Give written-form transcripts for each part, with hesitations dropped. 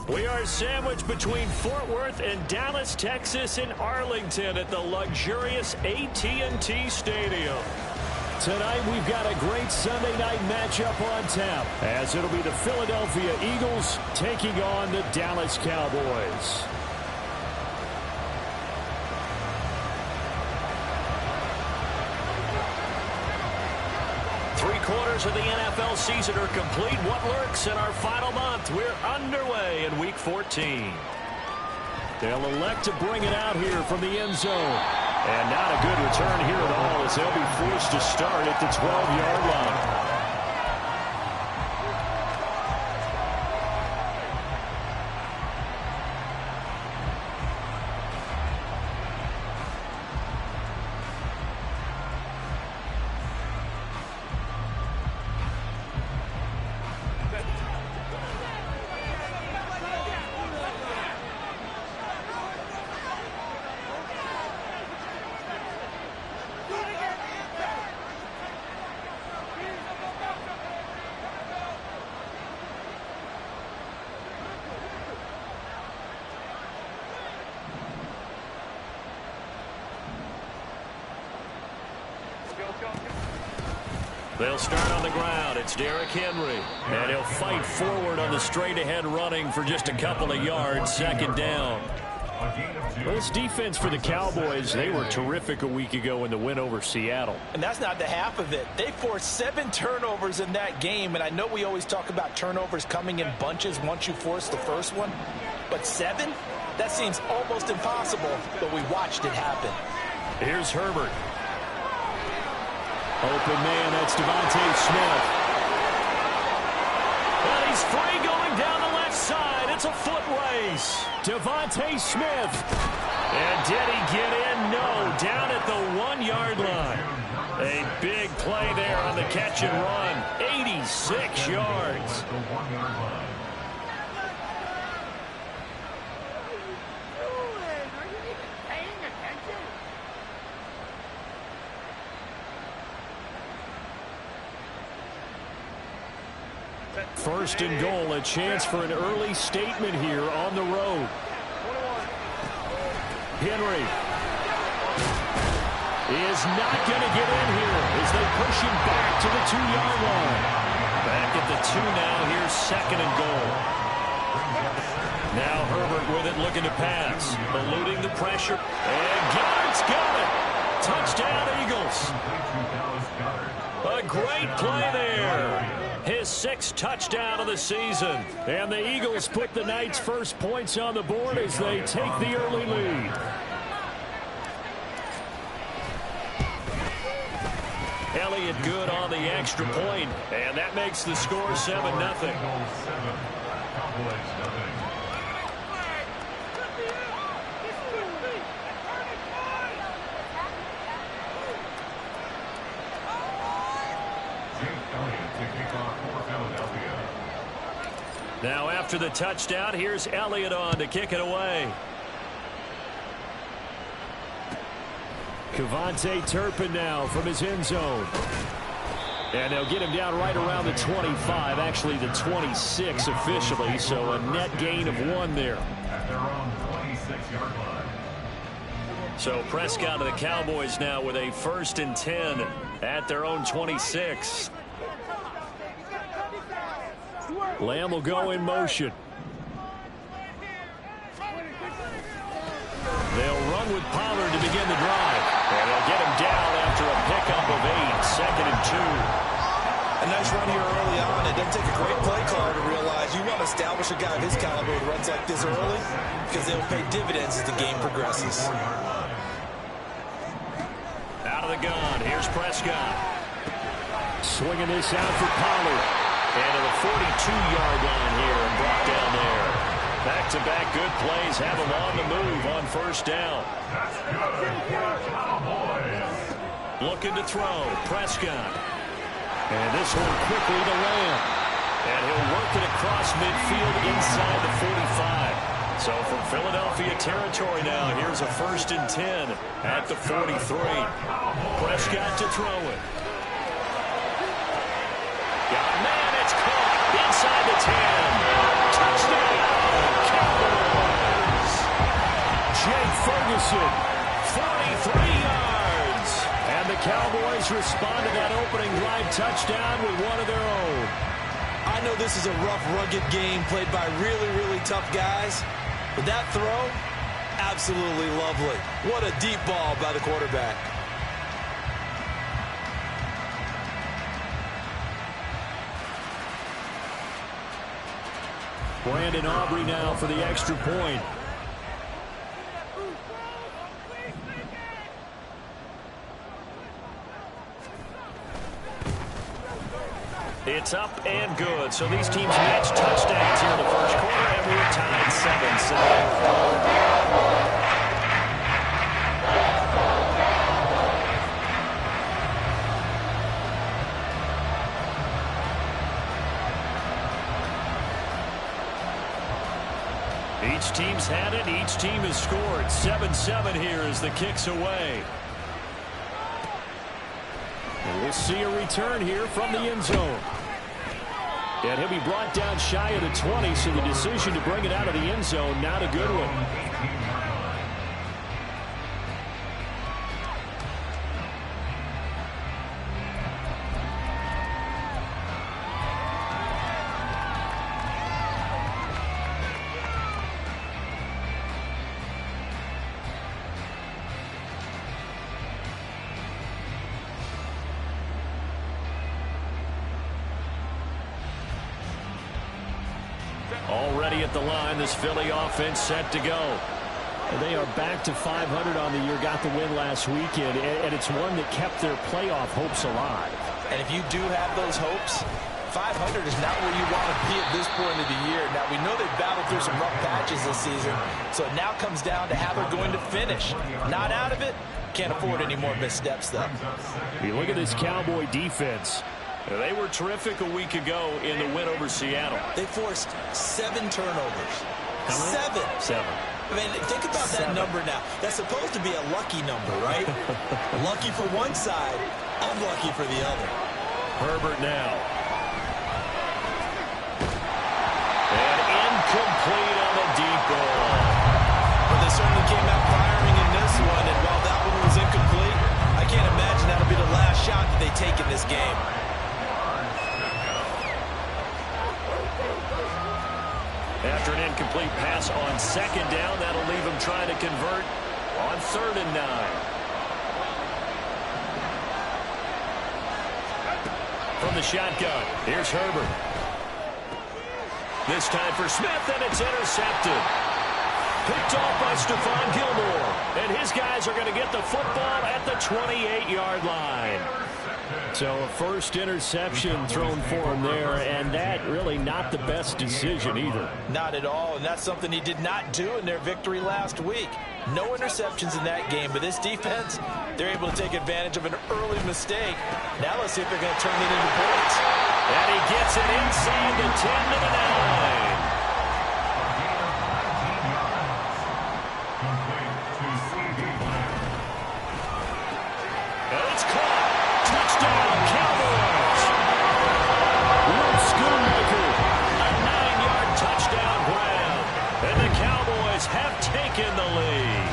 We are sandwiched between Fort Worth and Dallas, Texas, in Arlington at the luxurious AT&T Stadium. Tonight we've got a great Sunday night matchup on tap, as it'll be the Philadelphia Eagles taking on the Dallas Cowboys. Three-quarters of the NFL season are complete. What lurks in our final month? We're underway in Week 14. They'll elect to bring it out here from the end zone. And not a good return here at all, as they'll be forced to start at the 12-yard line. They'll start on the ground. It's Derrick Henry. And he'll fight forward on the straight-ahead running for just a couple of yards. Second down. Well, this defense for the Cowboys, they were terrific a week ago in the win over Seattle. And that's not the half of it. They forced 7 turnovers in that game. And I know we always talk about turnovers coming in bunches once you force the first one. But 7? That seems almost impossible. But we watched it happen. Here's Herbert. Open man, that's Devontae Smith. And he's free going down the left side. It's a foot race. Devontae Smith. And did he get in? No. Down at the 1-yard line. A big play there on the catch and run. 86 yards. First and goal, a chance for an early statement here on the road. Henry is not going to get in here as they push him back to the 2-yard line. Back at the 2 now. Here's second and goal. Now Herbert with it, looking to pass. Eluding the pressure. And Goddard's got it. Touchdown, Eagles. A great play there. His 6th touchdown of the season. And the Eagles put the night's first points on the board as they take the early lead. Elliott good on the extra point, and that makes the score 7-0. Now after the touchdown, here's Elliott on to kick it away. KaVontae Turpin now from his end zone. And they'll get him down right around the 25, actually the 26 officially, so a net gain of 1 there. So Prescott of the Cowboys now with a 1st and 10 at their own 26. Lamb will go in motion. They'll run with Pollard to begin the drive. And they'll get him down after a pickup of 8. Second and 2. A nice run here early on. It doesn't take a great play caller to realize you want to establish a guy of his caliber who runs like this early because they'll pay dividends as the game progresses. Out of the gun. Here's Prescott. Swinging this out for Pollard. And to the 42-yard line here and brought down there. Back-to-back good plays have them on the move on first down. Looking to throw. Prescott. And this one quickly to Lamb. And he'll work it across midfield inside the 45. So from Philadelphia territory now, here's a 1st and 10 at the 43. Prescott to throw it. Got a man, it's caught inside the 10. Touchdown, Cowboys. Jay Ferguson, 43 yards. And the Cowboys respond to that opening drive touchdown with one of their own. I know this is a rough, rugged game played by really, really tough guys. But that throw, absolutely lovely. What a deep ball by the quarterback. Brandon Aubrey now for the extra point. It's up and good. So these teams match touchdowns here in the first quarter, and we're tied 7-7. Each team's had it. Each team has scored. 7-7 here as the kick's away. And we'll see a return here from the end zone. And he'll be brought down shy of the 20, so the decision to bring it out of the end zone, not a good one. Already at the line, this Philly offense set to go. And they are back to 500 on the year, got the win last weekend, and it's one that kept their playoff hopes alive. And if you do have those hopes, 500 is not where you want to be at this point of the year. Now, we know they've battled through some rough patches this season, so it now comes down to how they're going to finish. Not out of it, can't afford any more missteps, though. You look at this Cowboy defense. They were terrific a week ago in the win over Seattle. They forced 7 turnovers. How many? 7. 7. I mean, think about that number now. That's supposed to be a lucky number, right? Lucky for one side, unlucky for the other. Herbert now. And incomplete on the deep ball. But they certainly came out firing in this one, and while that one was incomplete, I can't imagine that'll be the last shot that they take in this game. After an incomplete pass on second down, that'll leave him trying to convert on 3rd and 9. From the shotgun, here's Herbert. This time for Smith, and it's intercepted. Picked off by Stephon Gilmore. And his guys are going to get the football at the 28-yard line. So a first interception thrown for him there, and that really not the best decision either. Not at all, and that's something he did not do in their victory last week. No interceptions in that game, but this defense, they're able to take advantage of an early mistake. Now let's see if they're going to turn it into points. And he gets it inside the 10 to the 9. And it's caught. Touchdown, Cowboys. Luke Schoonmaker, a 9-yard touchdown grab. And the Cowboys have taken the lead.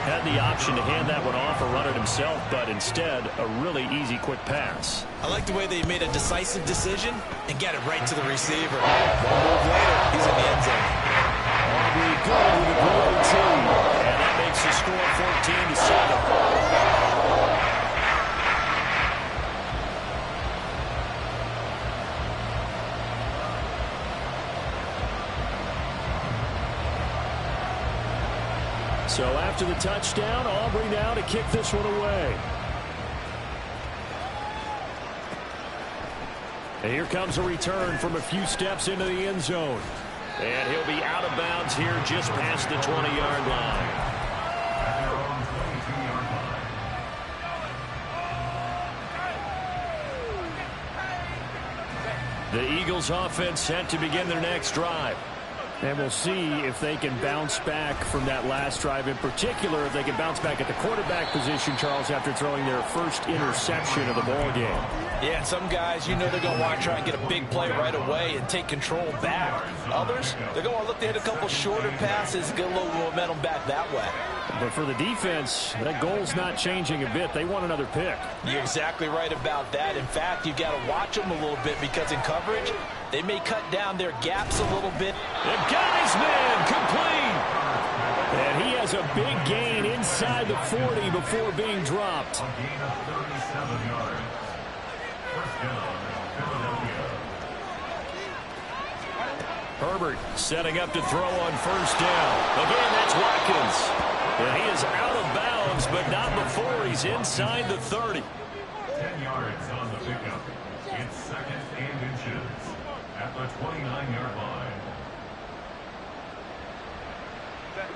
Had the option to hand that one off or run it himself, but instead, a really easy, quick pass. I like the way they made a decisive decision and get it right to the receiver. One move later, he's in the end zone. Aubrey good with a good team. And that makes the score 14-7. So after the touchdown, Aubrey now to kick this one away. And here comes a return from a few steps into the end zone. And he'll be out of bounds here just past the 20-yard line. The Eagles offense set to begin their next drive. And we'll see if they can bounce back from that last drive. In particular, if they can bounce back at the quarterback position, Charles, after throwing their first interception of the ball game. Yeah, and some guys, you know they're going to want to try and get a big play right away and take control back. Others, they're going to look to hit a couple shorter passes, get a little momentum back that way. But for the defense, that goal's not changing a bit. They want another pick. You're exactly right about that. In fact, you've got to watch them a little bit because in coverage, they may cut down their gaps a little bit. The guy's man complete. And he has a big gain inside the 40 before being dropped. Herbert setting up to throw on first down. Again, that's Watkins. And he is out of bounds, but not before he's inside the 30. 10 yards on the pickup. It's second and inches at the 29-yard line.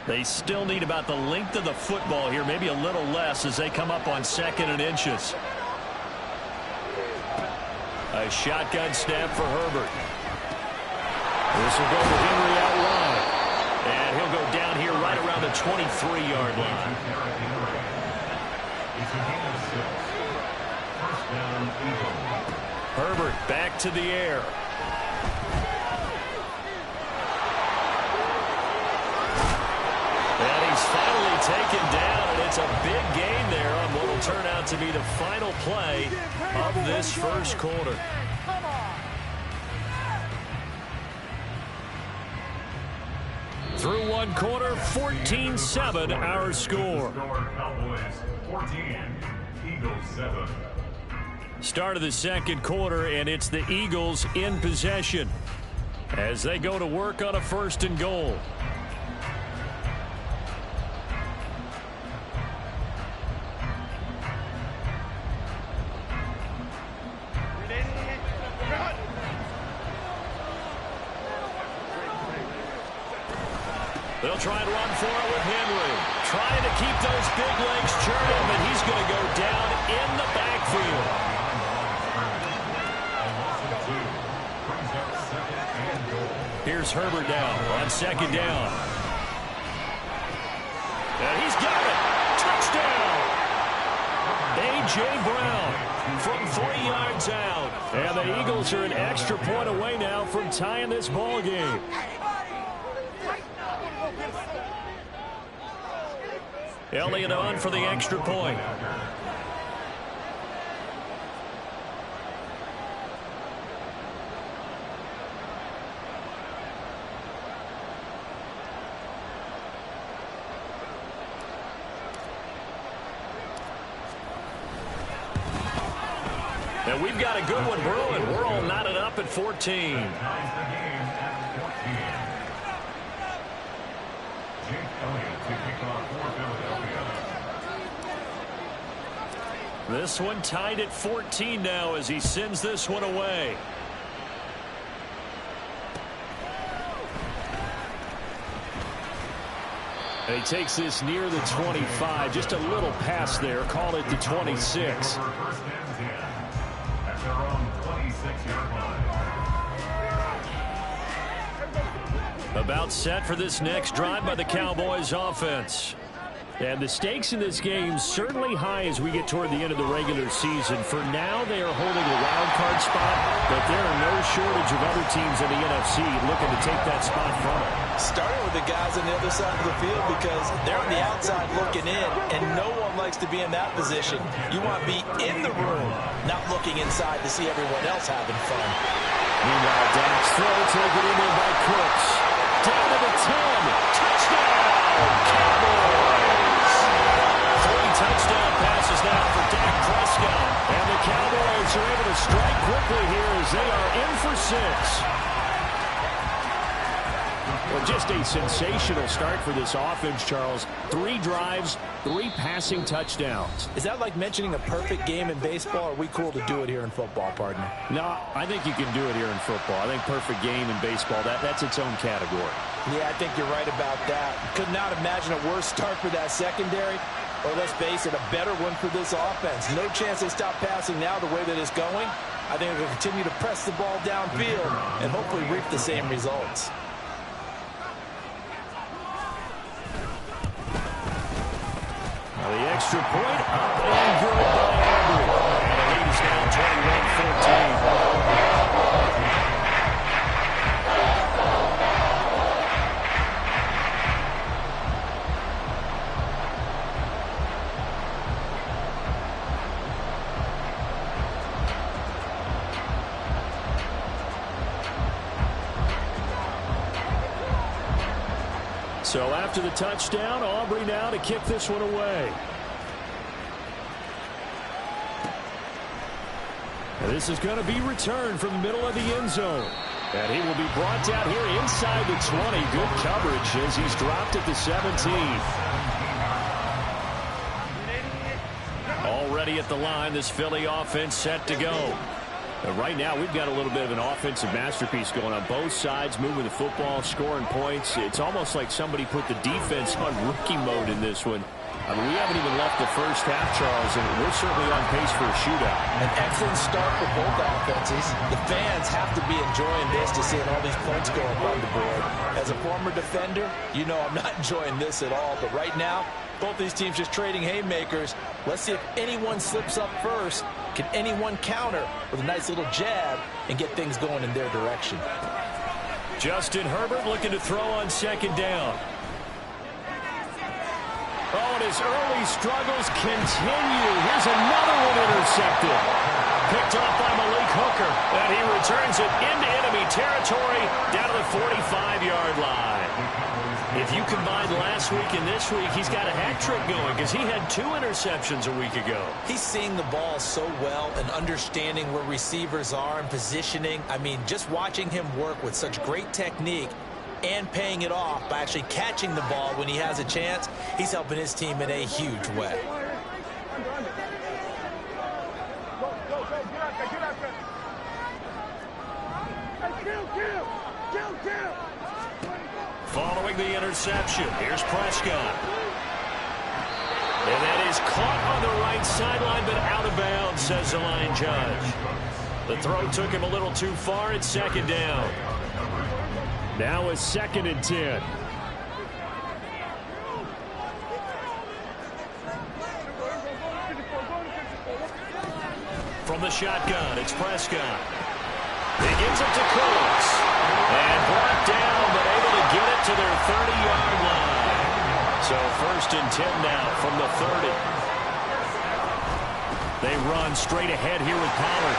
They still need about the length of the football here, maybe a little less as they come up on second and inches. A shotgun snap for Herbert. This will go to Henry out wide. And he'll go down here right around the 23-yard line. Herbert back to the air. And he's finally taken down, and it's a big gain there on what will turn out to be the final play of this first quarter. Through one quarter, 14-7 our score. Cowboys 14, Eagles 7. Start of the second quarter, and it's the Eagles in possession as they go to work on a first and goal. They'll try and run for it with Henry. Trying to keep those big legs churning, but he's going to go down in the backfield. Here's Herbert down on second down. And he's got it. Touchdown. A.J. Brown from 3 yards out. And the Eagles are an extra point away now from tying this ball game. Elliott on for the extra point. And we've got a good one brewing. We're all knotted up at 14. This one tied at 14 now as he sends this one away. And he takes this near the 25. Just a little pass there. Call it the 26. About set for this next drive by the Cowboys offense. And the stakes in this game certainly high as we get toward the end of the regular season. For now, they are holding a wild card spot, but there are no shortage of other teams in the NFC looking to take that spot from them. Starting with the guys on the other side of the field because they're on the outside looking in, and no one likes to be in that position. You want to be in the room, not looking inside to see everyone else having fun. Meanwhile, Dak's throw taken in there by Cooks. Down to the 10. Touchdown, Cowboys! 3 touchdown passes now for Dak Prescott. And the Cowboys are able to strike quickly here as they are in for 6. Well, just a sensational start for this offense, Charles. 3 drives, 3 passing touchdowns. Is that like mentioning a perfect game in baseball, or are we cool to do it here in football, partner? No, I think you can do it here in football. I think perfect game in baseball, that's its own category. Yeah, I think you're right about that. Could not imagine a worse start for that secondary, or let's face it, a better one for this offense. No chance they stop passing now the way that it's going. I think they'll continue to press the ball downfield and hopefully reap the same results. The extra point up and good by Aubrey. And the lead is now 21-14. So after the touchdown, Aubrey now to kick this one away. And this is going to be returned from the middle of the end zone. And he will be brought down here inside the 20. Good coverage as he's dropped at the 17. Already at the line, this Philly offense set to go. Right now, we've got a little bit of an offensive masterpiece going on both sides, moving the football, scoring points. It's almost like somebody put the defense on rookie mode in this one. I mean, we haven't even left the first half, Charles, and we're certainly on pace for a shootout. An excellent start for both offenses. The fans have to be enjoying this to seeing all these points go up on the board. As a former defender, you know I'm not enjoying this at all. But right now, both these teams just trading haymakers. Let's see if anyone slips up first. Can anyone counter with a nice little jab and get things going in their direction? Justin Herbert looking to throw on second down. Oh, and his early struggles continue. Here's another one intercepted. Picked off by Malik Hooker. And he returns it into enemy territory down to the 45-yard line. If you combine last week and this week, he's got a hat trick going because he had 2 interceptions a week ago. He's seeing the ball so well and understanding where receivers are and positioning. I mean, just watching him work with such great technique and paying it off by actually catching the ball when he has a chance, he's helping his team in a huge way. Following the interception, here's Prescott. And that is caught on the right sideline, but out of bounds, says the line judge. The throw took him a little too far. It's second down. Now it's 2nd and 10. From the shotgun, it's Prescott. He gives it to Cooks. And brought down, but able to get it to their 30-yard line. So 1st and 10 now from the 30. They run straight ahead here with Pollard.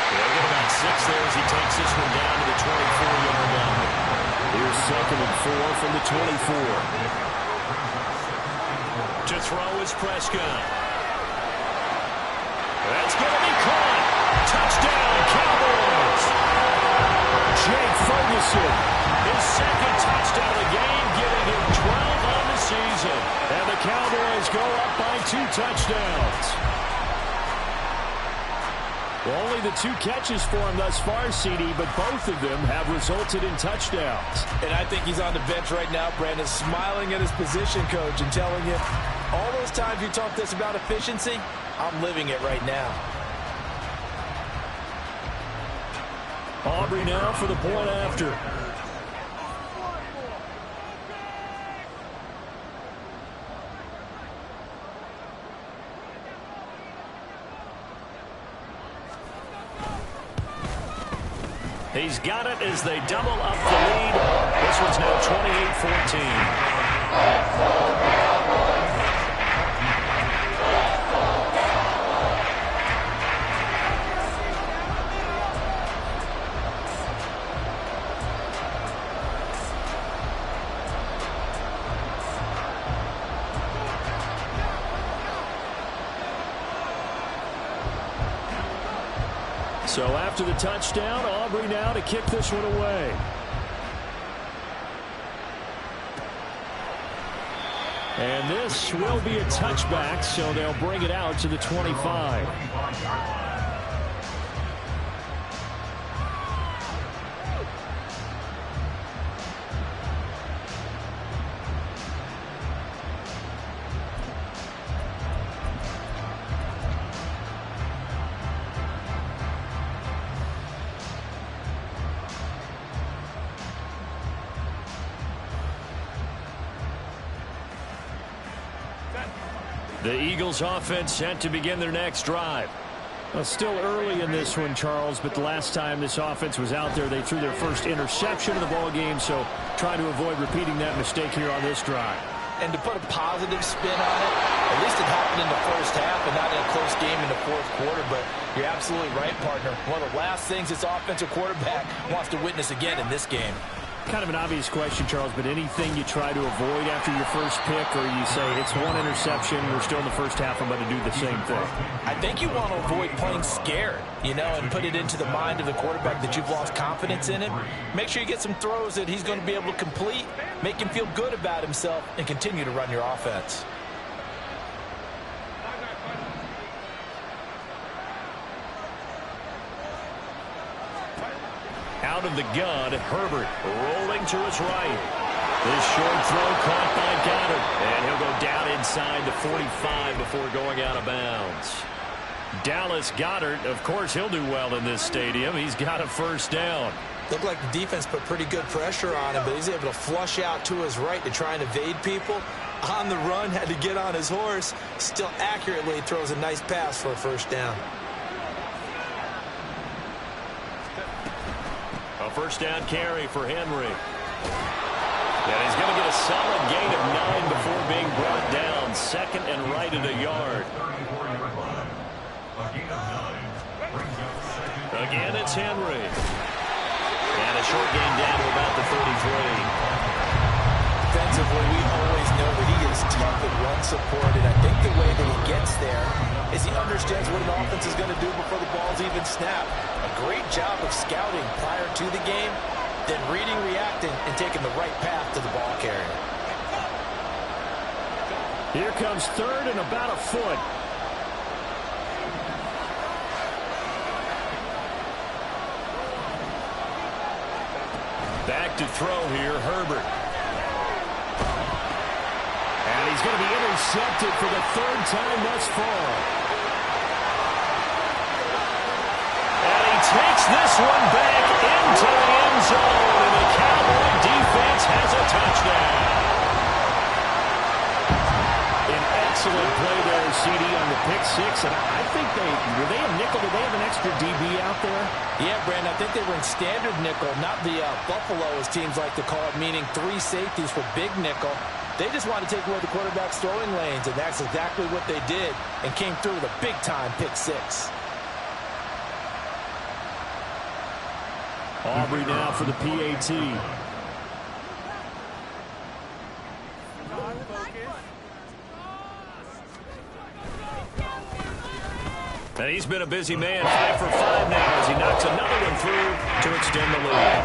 They'll get about 6 there as he takes this one down to the 24-yard line. Here's 2nd and 4 from the 24. To throw is Prescott. That's going to be caught. Touchdown, Cowboys. Jake Ferguson. His 2nd touchdown of the game, giving him 12 on the season. And the Cowboys go up by 2 touchdowns. Well, only the 2 catches for him thus far, CD, but both of them have resulted in touchdowns. And I think he's on the bench right now, Brandon, smiling at his position coach and telling him, all those times you talked to us about efficiency, I'm living it right now. Aubrey now for the point after. He's got it as they double up the lead. This one's now 28-14. So after the touchdown, Aubrey now to kick this one away. And this will be a touchback, so they'll bring it out to the 25. The Eagles offense set to begin their next drive. Well, still early in this one, Charles, but the last time this offense was out there, they threw their first interception of the ball game, so trying to avoid repeating that mistake here on this drive. And to put a positive spin on it, at least it happened in the first half and not in a close game in the fourth quarter, but you're absolutely right, partner. One of the last things this offensive quarterback wants to witness again in this game. Kind of an obvious question, Charles, but anything you try to avoid after your first pick, or you say it's one interception, we're still in the first half, I'm going to do the same thing? I think you want to avoid playing scared, and put it into the mind of the quarterback that you've lost confidence in him. Make sure you get some throws that he's going to be able to complete, make him feel good about himself, and continue to run your offense. Out of the gun, Herbert rolling to his right. This short throw caught by Goddard, and he'll go down inside the 45 before going out of bounds. Dallas Goedert, of course, he'll do well in this stadium. He's got a first down. Looked like the defense put pretty good pressure on him, but he's able to flush out to his right to try and evade people. On the run, had to get on his horse. Still accurately throws a nice pass for a first down. A first down carry for Henry. And he's going to get a solid gain of 9 before being brought down. Second and right at a yard. Again, it's Henry. And a short gain down to about the 33. Defensively, we always know that he is tough at run support, and I think the way that he gets there is he understands what an offense is going to do before the ball's even snapped. A great job of scouting prior to the game, then reading, reacting, and taking the right path to the ball carrier. Here comes third and about a foot. Back to throw here, Herbert. And he's going to be intercepted for the third time thus far. And he takes this one back into the end zone, and the Cowboy defense has a touchdown. An excellent play there, CD, on the pick six. And I think were they a nickel? Did they have an extra DB out there? Yeah, Brandon, I think they were in standard nickel, not the Buffalo, as teams like to call it, meaning 3 safeties for big nickel. They just want to take away the quarterback's throwing lanes, and that's exactly what they did, and came through with a big-time pick six. Aubrey now for the PAT. And he's been a busy man, 5 for 5 now as he knocks another one through to extend the lead.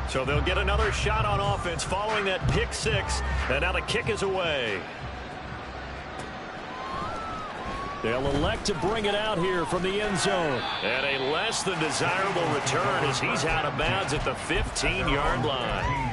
So they'll get another shot on offense following that pick six, and now the kick is away. They'll elect to bring it out here from the end zone. And a less than desirable return as he's out of bounds at the 15-yard line.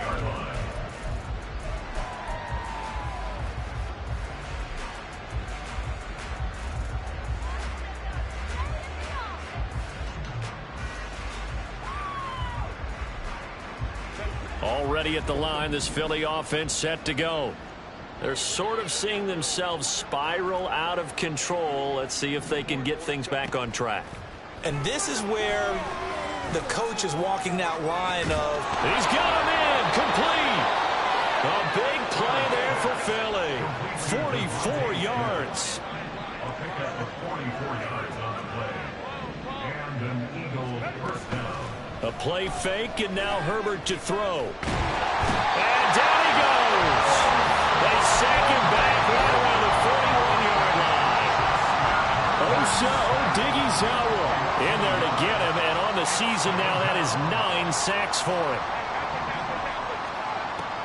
Already at the line, this Philly offense set to go. They're sort of seeing themselves spiral out of control. Let's see if they can get things back on track. And this is where the coach is walking that line of... He's got him in, complete. A big play there for Philly. 44 yards. pickup of 44 yards on the play. And an Eagle first down. A play fake, and now Herbert to throw. And down he goes. They sack him back right around the 41-yard line. Osa Odighizuwa in there to get him, and on the season now, that is 9 sacks for him.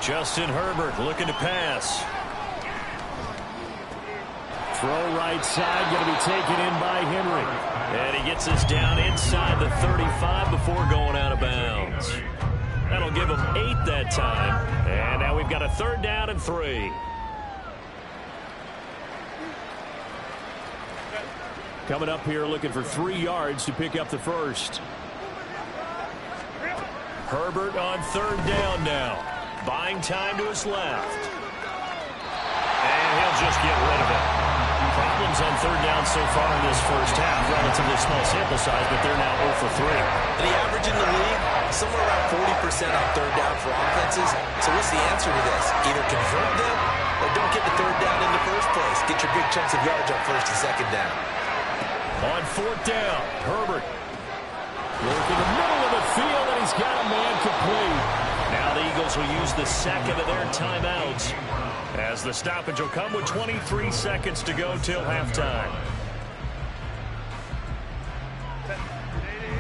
Justin Herbert looking to pass. Throw right side, going to be taken in by Henry. And he gets us down inside the 35 before going out of bounds. That'll give him 8 that time. And now we've got a 3rd down and 3. Coming up here looking for 3 yards to pick up the first. Herbert on 3rd down now. Buying time to his left. And he'll just get rid of it. Problems on 3rd down so far in this first half. Relatively small sample size, but they're now 0 for 3. The average in the league, somewhere around 40% on 3rd down for offenses. So what's the answer to this? Either convert them or don't get the 3rd down in the first place. Get your big chunks of yards on 1st and 2nd down. On 4th down, Herbert. Working the middle of the field, and he's got a man complete. Now the Eagles will use the second of their timeouts, as the stoppage will come with 23 seconds to go till halftime.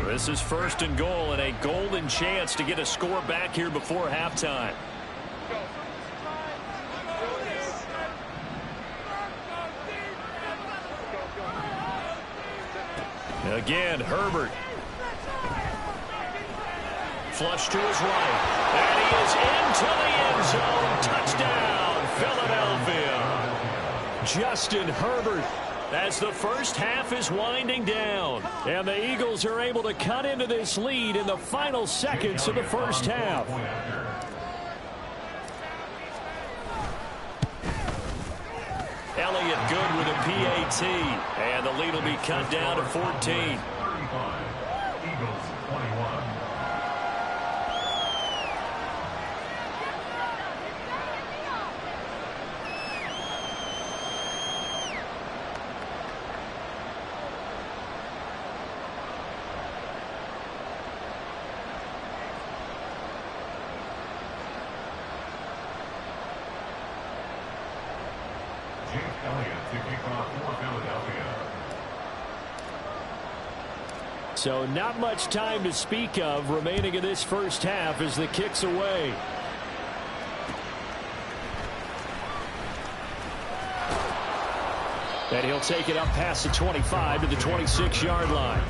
This is 1st and goal, and a golden chance to get a score back here before halftime. Again, Herbert. Flush to his right. And he is into the end zone. Touchdown, Philadelphia. Justin Herbert, as the first half is winding down. And the Eagles are able to cut into this lead in the final seconds of the first half. Elliott good with a PAT. And the lead will be cut down to 14. 35. Eagles 21. So not much time to speak of remaining in this first half as the kick's away. And he'll take it up past the 25 to the 26-yard line.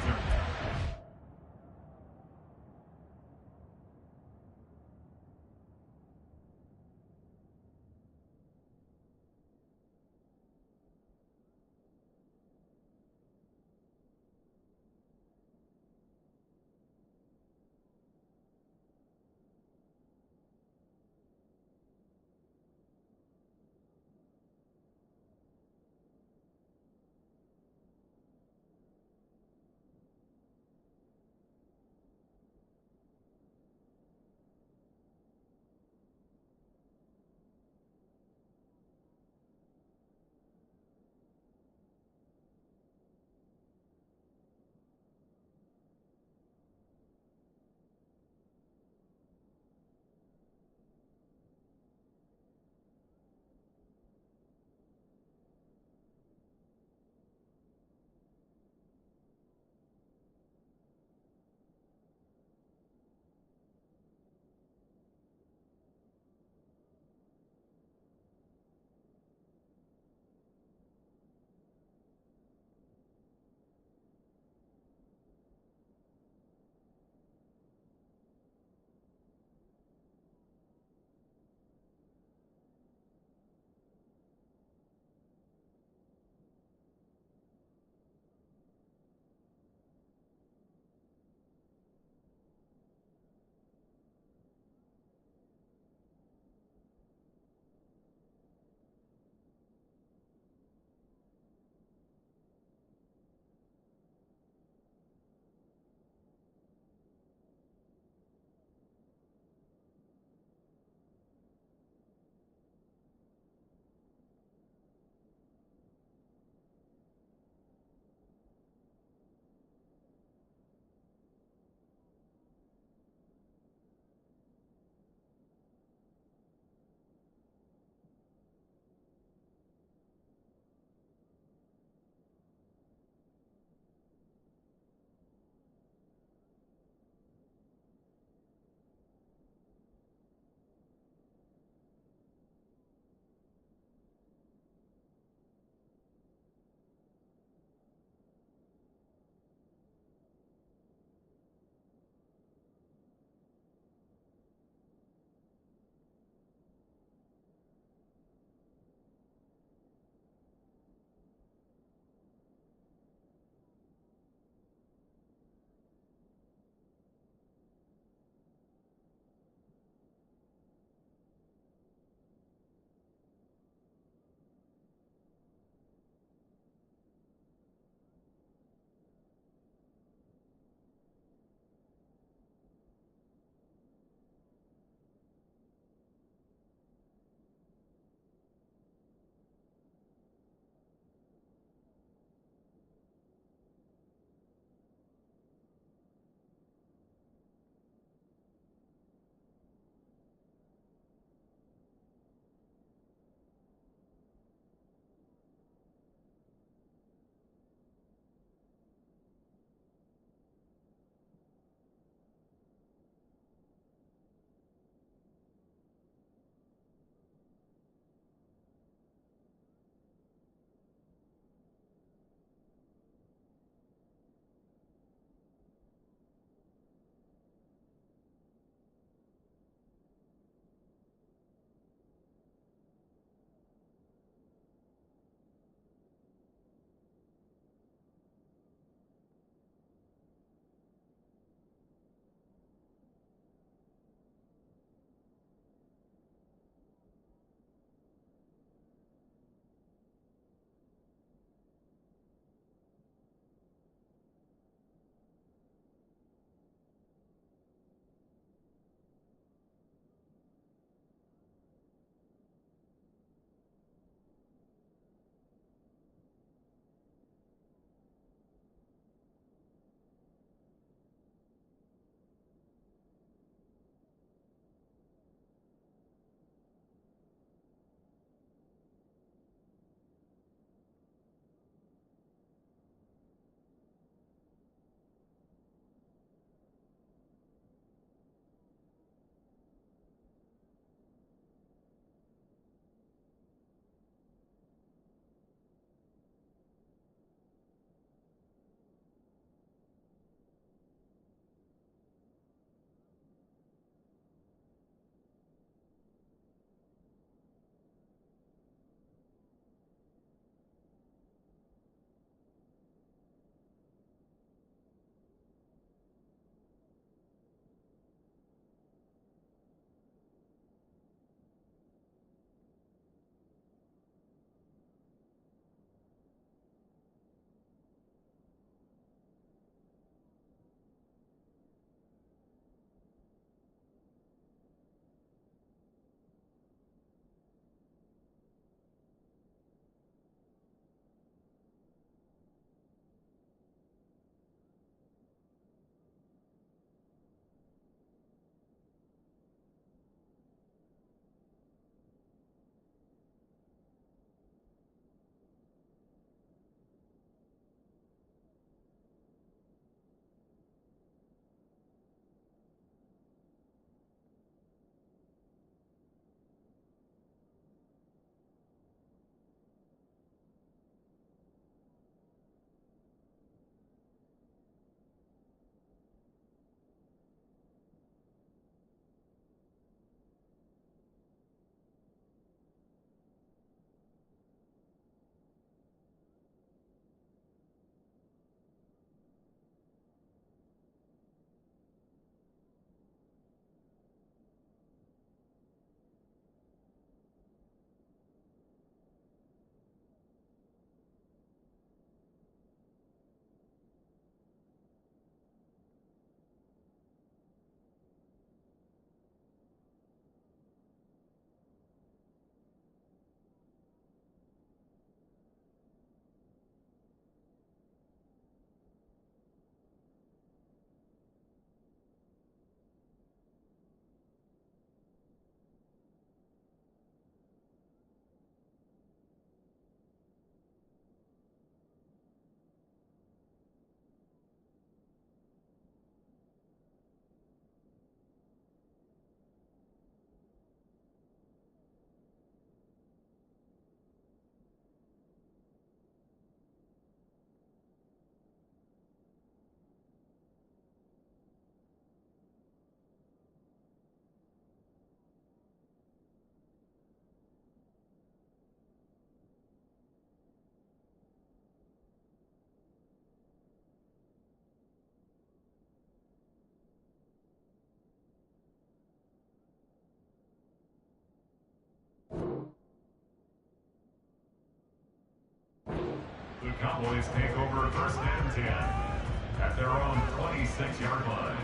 Cowboys take over first and 10 at their own 26-yard line.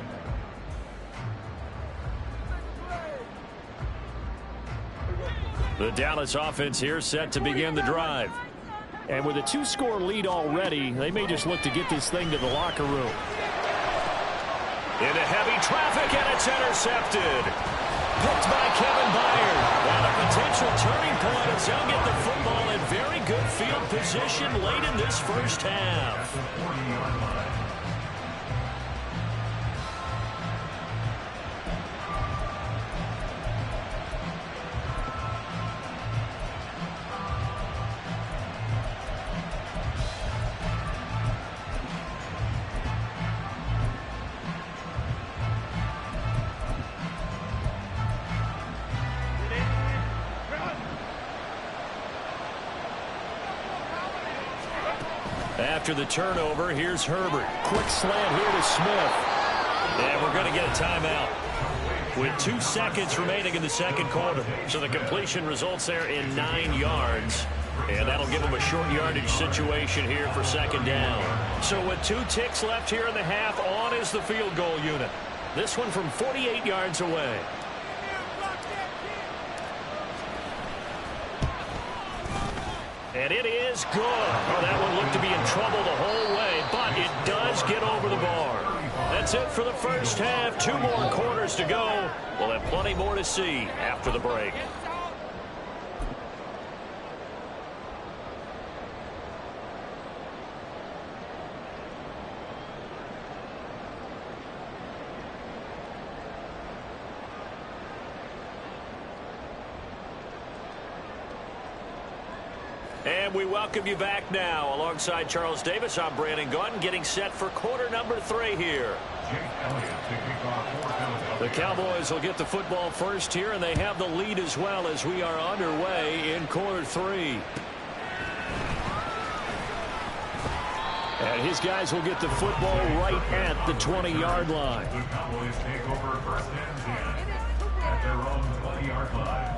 The Dallas offense here set to begin the drive. And with a 2-score lead already, they may just look to get this thing to the locker room. Into heavy traffic, and it's intercepted. Picked by Kevin Byard. And a potential turning point as they'll get the football in very good field position late in this first half. After the turnover, here's Herbert. Quick slant here to Smith. And we're going to get a timeout with 2 seconds remaining in the second quarter. So the completion results there in 9 yards. And that'll give them a short yardage situation here for second down. So with 2 ticks left here in the half, on is the field goal unit. This one from 48 yards away. And it is good. Oh, that one looked to be in trouble the whole way, but it does get over the bar. That's it for the first half. 2 more quarters to go. We'll have plenty more to see after the break. And we welcome you back now. Alongside Charles Davis, I'm Brandon Gaudin, getting set for quarter number 3 here. The Cowboys will get the football first here, and they have the lead as well as we are underway in quarter 3. And his guys will get the football right at the 20-yard line. The Cowboys take over first and 10 at their own 20-yard line.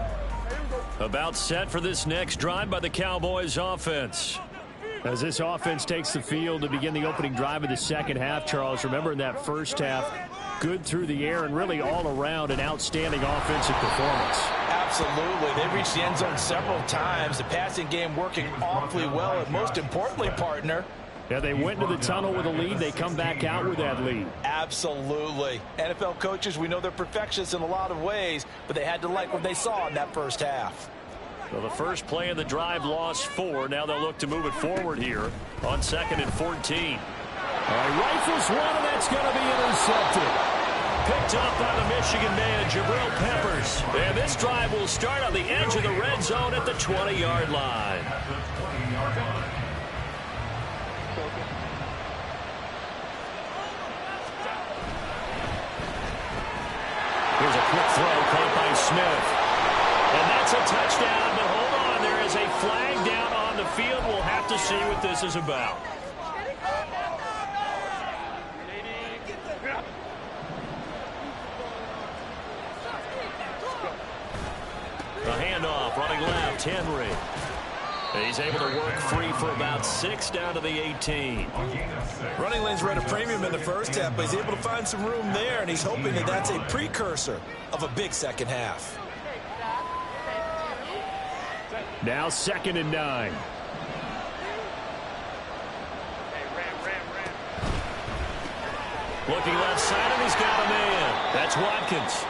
About set for this next drive by the Cowboys offense. As this offense takes the field to begin the opening drive of the second half, Charles, remember in that first half, good through the air and really all around an outstanding offensive performance. Absolutely. They reached the end zone several times. The passing game working awfully well, and most importantly, partner, yeah, they went into the tunnel with a lead. They come back out with that lead. Absolutely. NFL coaches, we know they're perfectionists in a lot of ways, but they had to like what they saw in that first half. Well, the first play in the drive lost 4. Now they'll look to move it forward here on 2nd and 14. Rifles one, and that's going to be intercepted. Picked up by the Michigan man, Jabril Peppers. And this drive will start on the edge of the red zone at the 20-yard line. Here's a quick throw caught by Smith. And that's a touchdown, but hold on. There is a flag down on the field. We'll have to see what this is about. A handoff, running left, Henry. He's able to work free for about 6 down to the 18. Running lanes were at a premium in the first half, but he's able to find some room there, and he's hoping that that's a precursor of a big second half. Now 2nd and 9. Looking left side, and he's got a man. That's Watkins.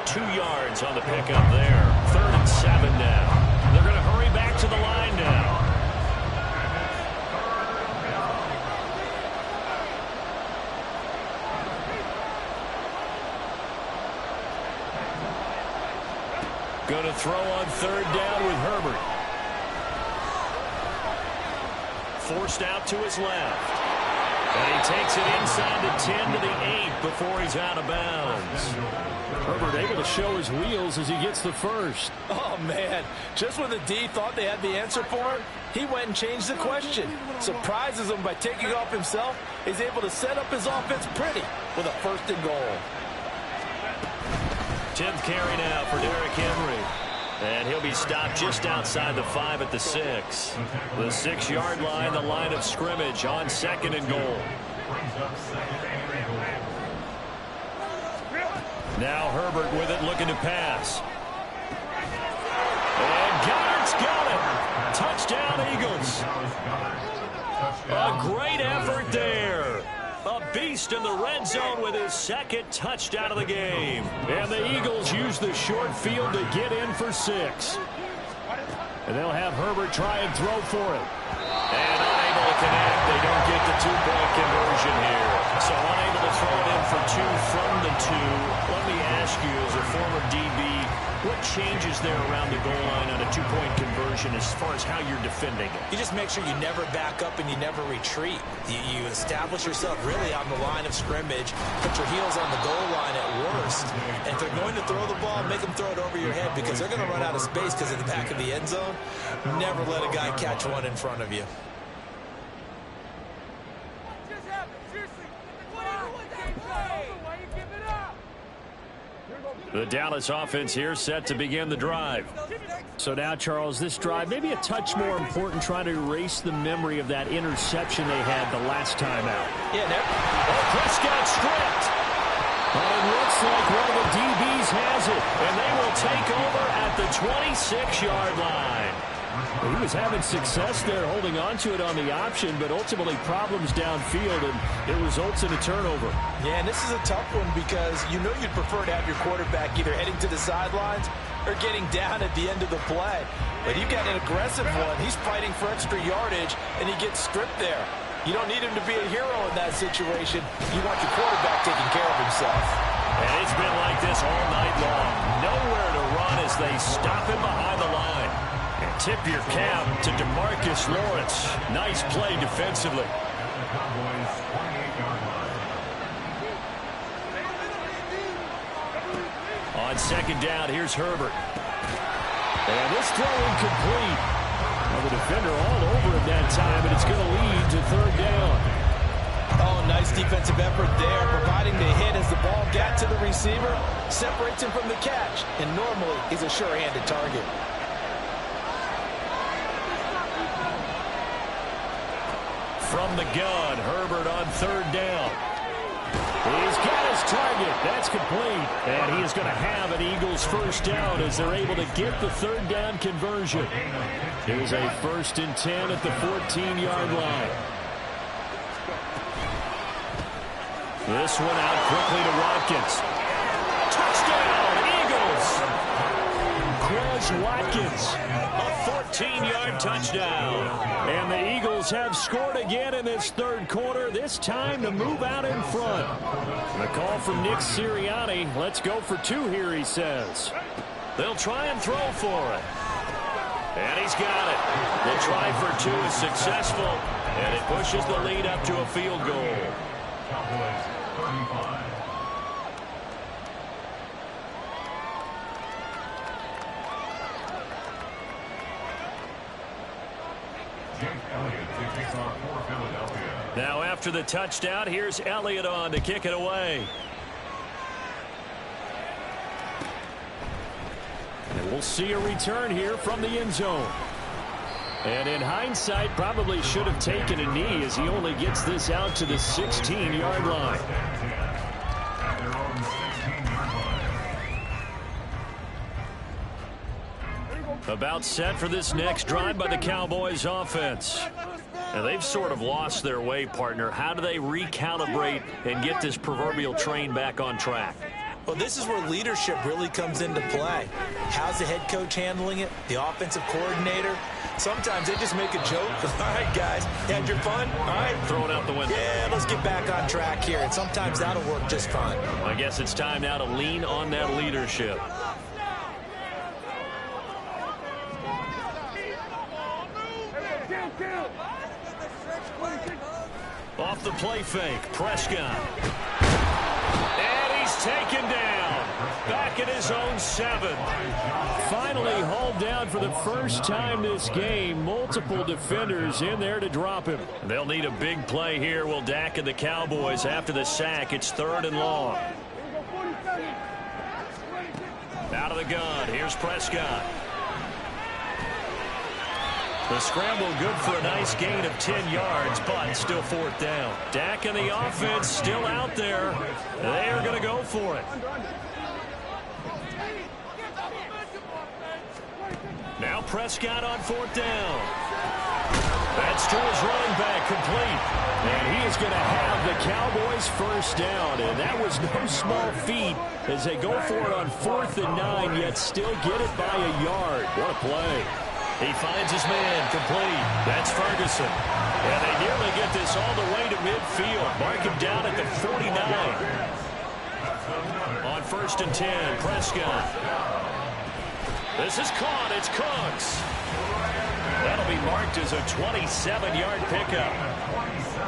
2 yards on the pickup there. 3rd and 7 now. They're going to hurry back to the line now. Going to throw on 3rd down with Herbert. Forced out to his left. And he takes it inside the 10 to the 8 before he's out of bounds. Herbert able to show his wheels as he gets the first. Oh, man. Just when the D thought they had the answer for him, he went and changed the question. Surprises him by taking off himself. He's able to set up his offense pretty with a 1st and goal. 10th carry now for Derrick Henry. And he'll be stopped just outside the 5 at the 6. The 6-yard line, the line of scrimmage on 2nd and goal. Now Herbert with it, looking to pass. And Goddard's got it. Touchdown, Eagles. A great effort there. A beast in the red zone with his 2nd touchdown of the game. And the Eagles use the short field to get in for 6. And they'll have Herbert try and throw for it. And unable to connect. They don't get the 2-point conversion here. So unable to throw it in for 2 from the 2. Let me ask you, as a former DB, what changes there around the goal line on a 2-point conversion as far as how you're defending it? You just make sure you never back up and you never retreat. You establish yourself really on the line of scrimmage, put your heels on the goal line at worst. And if they're going to throw the ball, make them throw it over your head because they're going to run out of space because of the back of the end zone. Never let a guy catch one in front of you. The Dallas offense here set to begin the drive. So now, Charles, this drive maybe a touch more important, trying to erase the memory of that interception they had the last time out. Yeah, Prescott stripped. But it looks like one of the DBs has it, and they will take over at the 26-yard line. He was having success there holding on to it on the option, but ultimately problems downfield, and it results in a turnover. Yeah, and this is a tough one because you know you'd prefer to have your quarterback either heading to the sidelines or getting down at the end of the play. But you've got an aggressive one. He's fighting for extra yardage, and he gets stripped there. You don't need him to be a hero in that situation. You want your quarterback taking care of himself. And it's been like this all night long. Nowhere to run as they stop him behind the line. And tip your cap to DeMarcus Lawrence. Nice play defensively. On 2nd down, here's Herbert. And this throw incomplete. Well, the defender all over him that time, and it's going to lead to 3rd down. Oh, nice defensive effort there, providing the hit as the ball got to the receiver, separates him from the catch, and normally he's a sure-handed target. From the gun, Herbert on 3rd down. He's got his target. That's complete. And he is going to have an Eagles 1st down as they're able to get the 3rd down conversion. It was a 1st and 10 at the 14-yard line. This one out quickly to Watkins. Touchdown, Eagles! Quez Watkins, a 14-yard touchdown. And the Eagles have scored again in this 3rd quarter, this time to move out in front. The call from Nick Sirianni. Let's go for 2 here, he says. They'll try and throw for it. And he's got it. The try for 2 is successful, and it pushes the lead up to a field goal. Cowboys 35. Jake Elliott to kick off for Philadelphia. Now after the touchdown, here's Elliott on to kick it away. And we'll see a return here from the end zone. And in hindsight, probably should have taken a knee as he only gets this out to the 16-yard line. At their own 16-yard line. About set for this next drive by the Cowboys offense. And they've sort of lost their way, partner. How do they recalibrate and get this proverbial train back on track? Well, this is where leadership really comes into play. How's the head coach handling it? The offensive coordinator? Sometimes they just make a joke. All right, guys, had your fun? All right. Throw it out the window. Yeah, let's get back on track here. And sometimes that'll work just fine. I guess it's time now to lean on that leadership. Off the play fake, Prescott. And he's taken down. Back at his own 7. Finally hauled down for the first time this game. Multiple defenders in there to drop him. They'll need a big play here, will Dak and the Cowboys after the sack. It's 3rd and long. Out of the gun, here's Prescott. The scramble good for a nice gain of 10 yards, but still fourth down. Dak and the offense still out there. They are going to go for it. Now Prescott on fourth down. That's to his running back, complete. And he is going to have the Cowboys first down. And that was no small feat as they go for it on 4th and 9, yet still get it by a yard. What a play. He finds his man, complete. That's Ferguson. And they nearly get this all the way to midfield. Mark him down at the 49. On 1st and 10, Prescott. This is caught. It's Cooks. That'll be marked as a 27-yard pickup.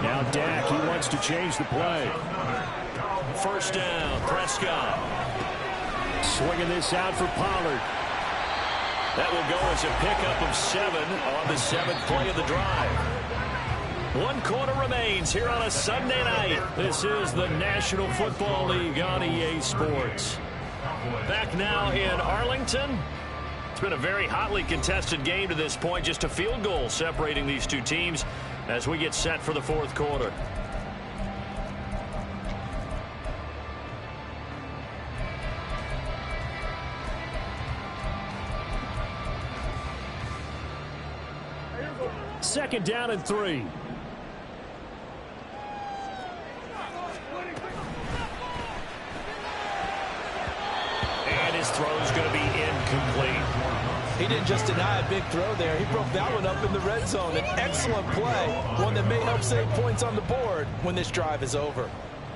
Now Dak, he wants to change the play. First down, Prescott. Swinging this out for Pollard. That will go as a pickup of 7 on the 7th play of the drive. 1 quarter remains here on a Sunday night. This is the National Football League on EA Sports. Back now in Arlington. It's been a very hotly contested game to this point. Just a field goal separating these two teams as we get set for the 4th quarter. Second down and 3. And his throw is going to be incomplete. He didn't just deny a big throw there. He broke that one up in the red zone. An excellent play, one that may help save points on the board when this drive is over.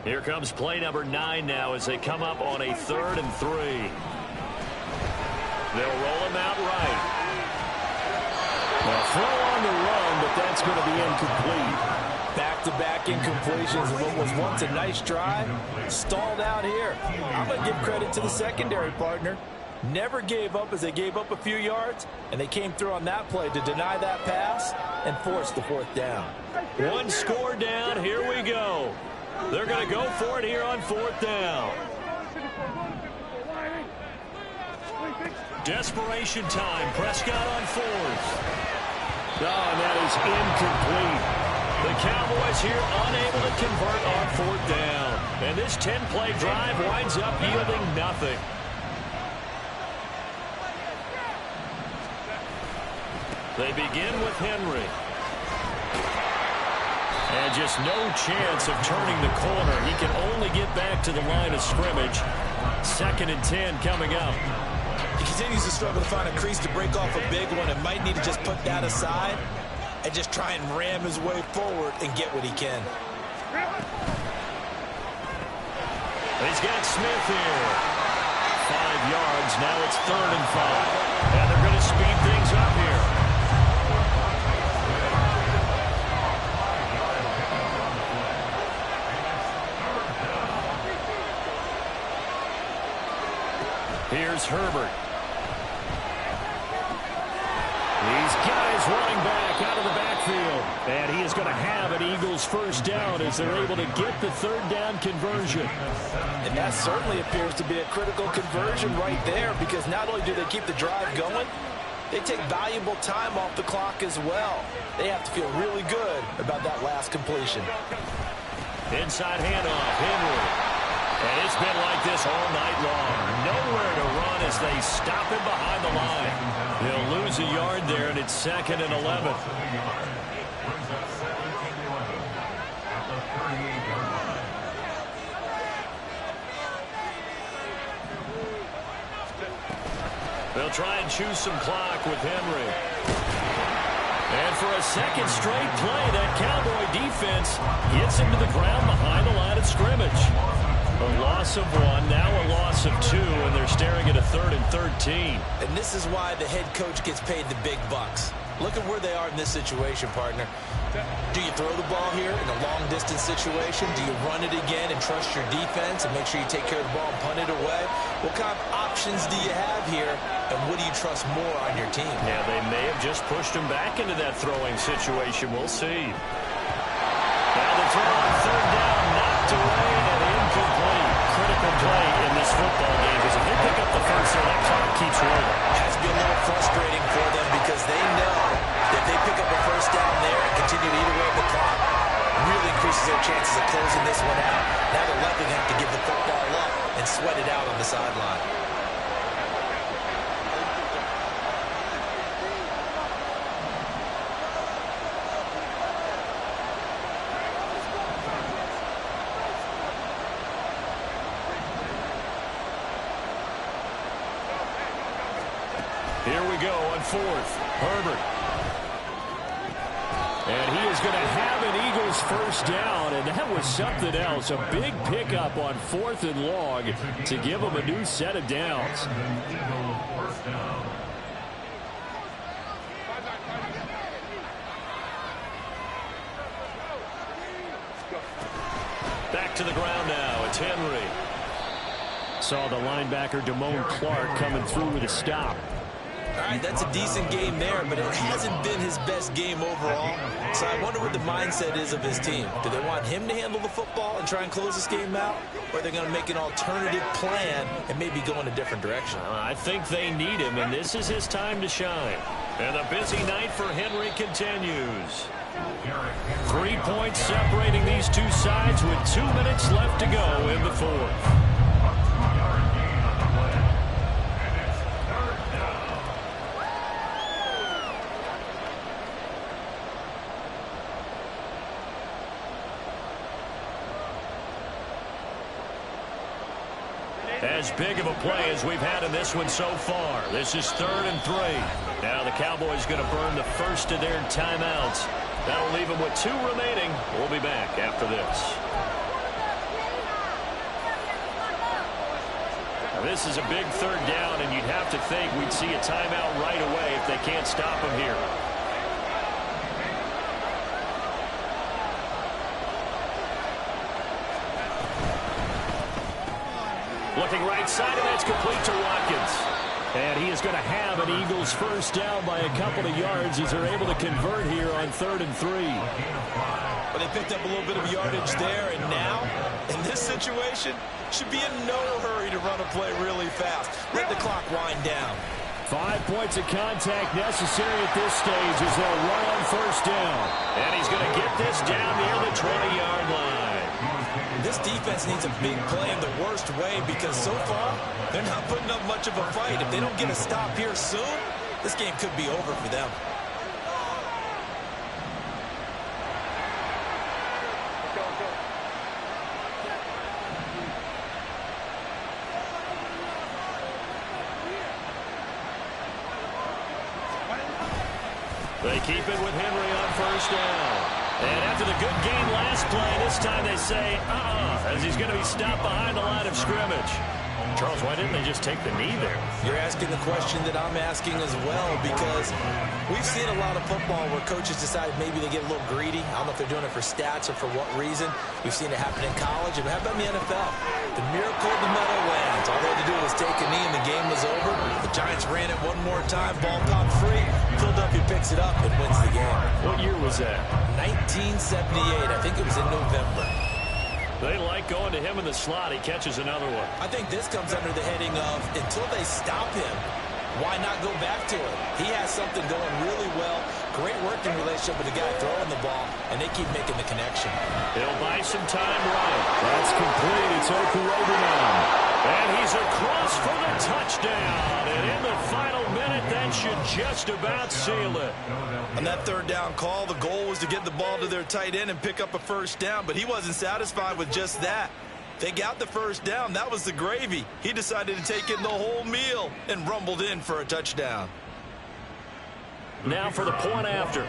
Here comes play number 9 now as they come up on a 3rd and 3. They'll roll him out right. Well, throw on the run, but that's going to be incomplete. Back-to-back incompletions of what was once a nice drive. Stalled out here. I'm going to give credit to the secondary partner. Never gave up as they gave up a few yards, and they came through on that play to deny that pass and force the 4th down. 1 score down. Here we go. They're going to go for it here on 4th down. Desperation time. Prescott on 4th. Oh, and that is incomplete. The Cowboys here unable to convert on 4th down. And this 10-play drive winds up yielding nothing. They begin with Henry. And just no chance of turning the corner. He can only get back to the line of scrimmage. 2nd and 10 coming up. He continues to struggle to find a crease to break off a big one and might need to just put that aside and just try and ram his way forward and get what he can. He's got Smith here. 5 yards. Now it's 3rd and 5. And they're going to speed things up here. Here's Herbert. These guys running back out of the backfield. And he is going to have an Eagles first down as they're able to get the 3rd down conversion. And that certainly appears to be a critical conversion right there, because not only do they keep the drive going, they take valuable time off the clock as well. They have to feel really good about that last completion. Inside handoff, Henry. And it's been like this all night long. Nowhere to run as they stop him behind the line. He'll lose a yard there, and it's 2nd and 11. They'll try and choose some clock with Henry. And for a 2nd straight play, that Cowboy defense gets him to the ground behind the line of scrimmage. A loss of 1, now a loss of 2, and they're staring at a 3rd and 13. And this is why the head coach gets paid the big bucks. Look at where they are in this situation, partner. Do you throw the ball here in a long-distance situation? Do you run it again and trust your defense and make sure you take care of the ball and punt it away? What kind of options do you have here, and what do you trust more on your team? Yeah, they may have just pushed him back into that throwing situation. We'll see. Now the throw on 3rd down, knocked away and incomplete. Critical play in this football game, because if they pick up the first, that clock keeps rolling. It has to be a little frustrating for them because they know that they sideline. Here we go on fourth. Herbert. And he is going to have an Eagles first down, and that was something else. A big pickup on 4th and long to give them a new set of downs. Back to the ground now. It's Henry. Saw the linebacker Damone Clark coming through with a stop. All right, that's a decent game there, but it hasn't been his best game overall. So I wonder what the mindset is of his team. Do they want him to handle the football and try and close this game out? Or are they going to make an alternative plan and maybe go in a different direction? I think they need him, and this is his time to shine. And the busy night for Henry continues. 3 points separating these two sides with 2 minutes left to go in the fourth. As big of a play as we've had in this one so far. This is 3rd and 3. Now the Cowboys going to burn the first of their timeouts. That'll leave them with 2 remaining. We'll be back after this. Now this is a big 3rd down, and you'd have to think we'd see a timeout right away if they can't stop him here. Looking right side, and that's complete to Watkins. And he is going to have an Eagles first down by a couple of yards as they're able to convert here on 3rd and 3. Well, they picked up a little bit of yardage there, and now, in this situation, should be in no hurry to run a play really fast. Let the clock wind down. 5 points of contact necessary at this stage as they'll run on first down. And he's going to get this down near the 20-yard line. This defense needs a big play in the worst way because so far, they're not putting up much of a fight. If they don't get a stop here soon, this game could be over for them. They keep it with Henry on first down. And after the good game last play, this time they say, as he's going to be stopped behind the line of scrimmage. Charles, why didn't they just take the knee there? You're asking the question that I'm asking as well because we've seen a lot of football where coaches decide maybe they get a little greedy. I don't know if they're doing it for stats or for what reason. We've seen it happen in college. And how about in the NFL? The miracle of the Meadowlands. All they had to do was take a knee and the game was over. The Giants ran it one more time. Ball popped free. Philadelphia picks it up and wins the game. What year was that? 1978. I think it was in November. They like going to him in the slot. He catches another one. I think this comes under the heading of until they stop him, why not go back to it? He has something going really well. Great working relationship with the guy throwing the ball, and they keep making the connection. He'll buy some time right. That's complete. It's Okurobu now. And he's across for the touchdown. And in the final minute, that should just about seal it. On that 3rd down call, the goal was to get the ball to their tight end and pick up a first down, but he wasn't satisfied with just that. They got the first down. That was the gravy. He decided to take in the whole meal and rumbled in for a touchdown. Now for the point after.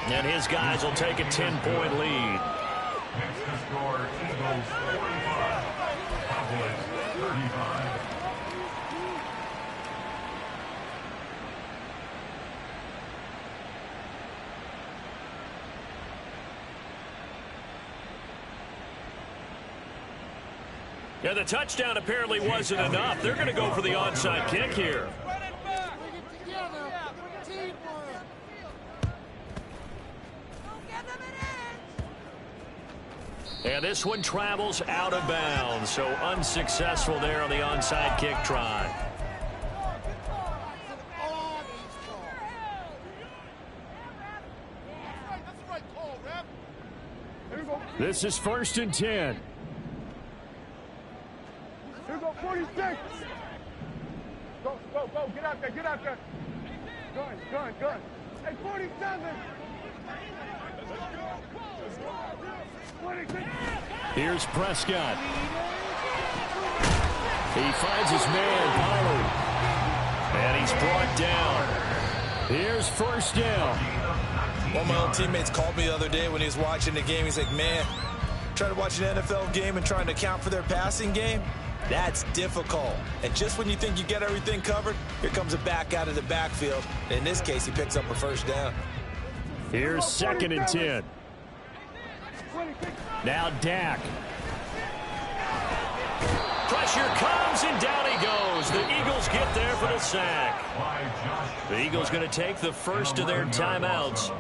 And his guys will take a 10-point lead. Next to score, Eagles 45, Cowboys 35. Yeah, the touchdown apparently wasn't enough. They're going to go for the onside kick here. And this one travels out of bounds, so unsuccessful there on the onside kick try. This is 1st and 10. Here go 46. Go. Get out there. Gun. Hey, 47. 26. Here's Prescott. He finds his man, Pollard. And he's brought down. Here's 1st down. One of my old teammates called me the other day when he was watching the game. He's like, man, trying to watch an NFL game and trying to account for their passing game, that's difficult. And just when you think you get everything covered, here comes a back out of the backfield. In this case, he picks up a 1st down. Here's 2nd and 10. Now Dak. Pressure comes, and down he goes. The Eagles get there for the sack. The Eagles going to take the first of their timeouts.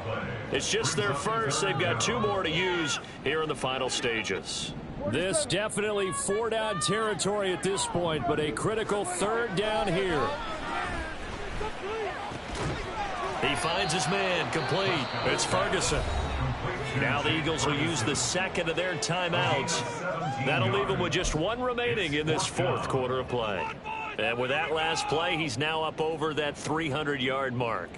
It's just their first. They've got 2 more to use here in the final stages. This definitely 4-down territory at this point, but a critical 3rd down here. He finds his man, complete. It's Ferguson. Now the Eagles will use the 2nd of their timeouts. That'll leave them with just 1 remaining in this 4th quarter of play. And with that last play, he's now up over that 300-yard mark.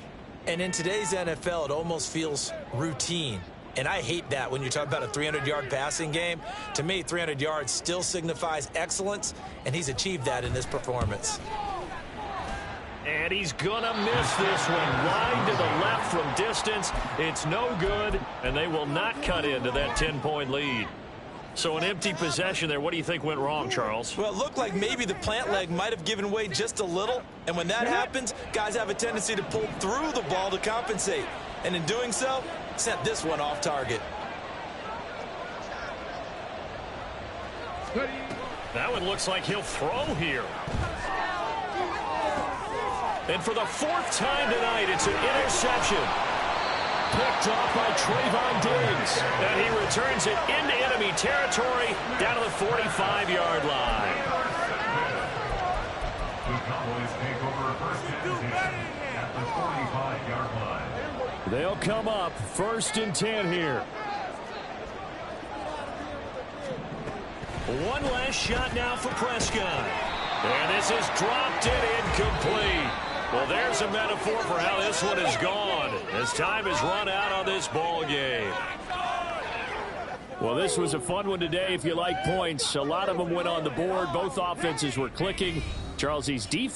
And in today's NFL, it almost feels routine. And I hate that when you talk about a 300-yard passing game. To me, 300 yards still signifies excellence, and he's achieved that in this performance. And he's going to miss this one. Wide to the left from distance. It's no good, and they will not cut into that 10-point lead. So an empty possession there. What do you think went wrong, Charles? Well, it looked like maybe the plant leg might have given way just a little. And when that happens, guys have a tendency to pull through the ball to compensate. And in doing so, sent this one off target. That one looks like he'll throw here. And for the 4th time tonight, it's an interception. Picked off by Trayvon Diggs. And he returns it into enemy territory down to the 45-yard line. The Cowboys take over 1st and 10 at the 45-yard line. They'll come up 1st and 10 here. One last shot now for Prescott. And this is dropped and incomplete. Well, there's a metaphor for how this one is gone as time has run out on this ball game. Well, this was a fun one today if you like points. A lot of them went on the board. Both offenses were clicking. Charles, these defense